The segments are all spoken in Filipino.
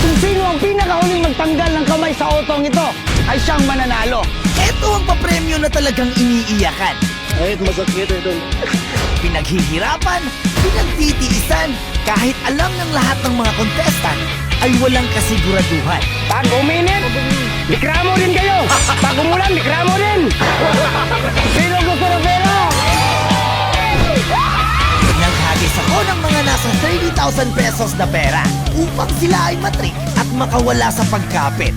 Kung sino ang pinakahuling magtanggal ng kamay sa otong ito, ay siyang mananalo. Ito ang papremyo na talagang iniiyakan. Kahit masakit idol. Pinaghihirapan, pinagtitiisan, kahit alam ng lahat ng mga contestant, ay walang kasiguraduhan. Pag uminit, likramo din kayo. Pag umulan, likramo din. Sino gusto ng pera? Naghagis ako ng mga nasa 30,000 pesos na pera upang sila ay matrik at makawala sa pagkapit.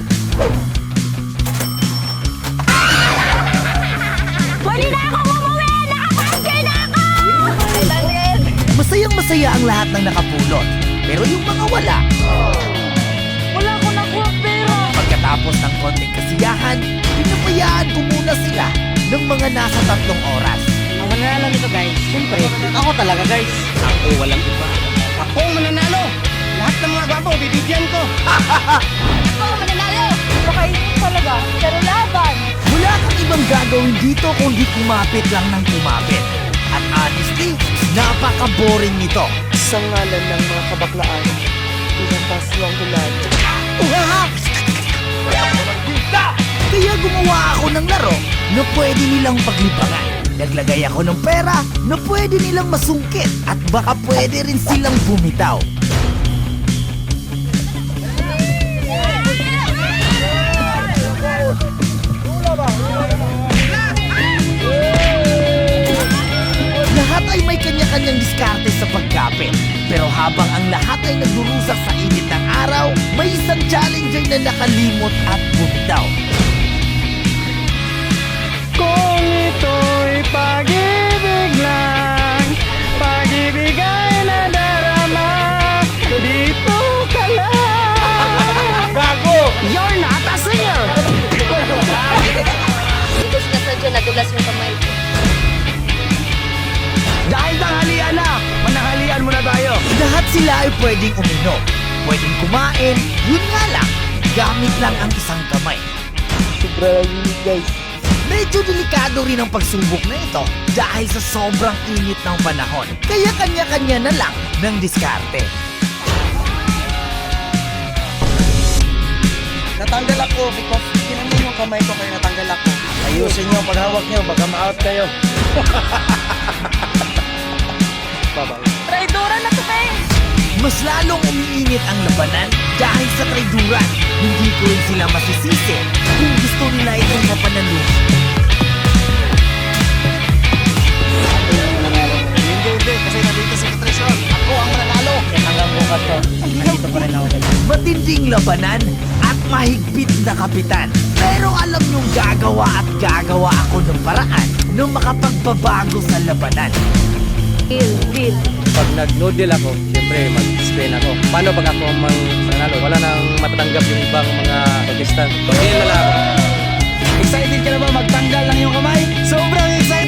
Pwede na ako umuwi! Nakapangkay na ako! Masayang masaya ang lahat ng nakapulot, pero yung mga wala, Wala ko nakuha pera! pagkatapos ng konting kasiyahan, pinabayaan ko muna sila ng mga nasa 3 oras. Ang mananalo nito guys, siyempre, ako talaga guys. Ako walang iba. Ako ang mananalo. Lahat ng mga gwapo, bibigyan ko. Ako mananalo! Makaisip talaga, pero laban! Wala kang ibang gagawin dito kundi kumapit lang ng kumapit. At honestly, napaka-boring nito. Sa ngalan ng mga kabaklaan, pinantas lang ulan. Kaya gumawa ako ng laro na pwede nilang paglipangan. Naglagay ako ng pera na pwede nilang masungkit at baka pwede rin silang bumitaw. Lahat ay may kanya-kanyang diskarte sa pagkapit. Pero habang ang lahat ay nagdurusa sa init ng araw, may isang challenger na nakalimot at bumitaw. Kung ito'y pag-ibig lang, pag-ibig ay nadarama, dito ka lang. Gago! You're not a singer! Hindi ko sinasadya nadulas yung kamay ko. Dahil tanghalian na, manahalian mo na tayo. Lahat sila ay pwedeng uminom, pwedeng kumain, yun nga lang, gamit lang ang isang kamay. Sobra lang yun guys. Medyo delikado rin ang pagsubok na ito dahil sa sobrang init ng panahon. Kaya kanya-kanya na lang ng diskarte. Natanggal ako because kinamin yung kamay ko kaya natanggal ako. Ayusin nyo paghawak nyo, baka ma-out kayo. Bye-bye. Traidora na to, Peng! Mas lalong umiinit ang labanan dahil sa traiduran. Hindi ko rin sila masisisi kung gusto nila itong mapanalunan. Hindi, kasi nandito si Patricio. Ako ang mananalo. Hanggang bukas ko, nandito pa rin ako. Matinding labanan at mahigpit na kapitan. Pero alam niyong gagawa at gagawa ako ng paraan na makapagbabago sa labanan. Deal. Pag nag-noodle ako, siyempre mag-spin ako. Paano pag ako ang mananalo? Wala nang matatanggap yung ibang mga contestant. Pag na lang ako. Excited ka na ba magtanggal ng iyong kamay? Sobrang excited!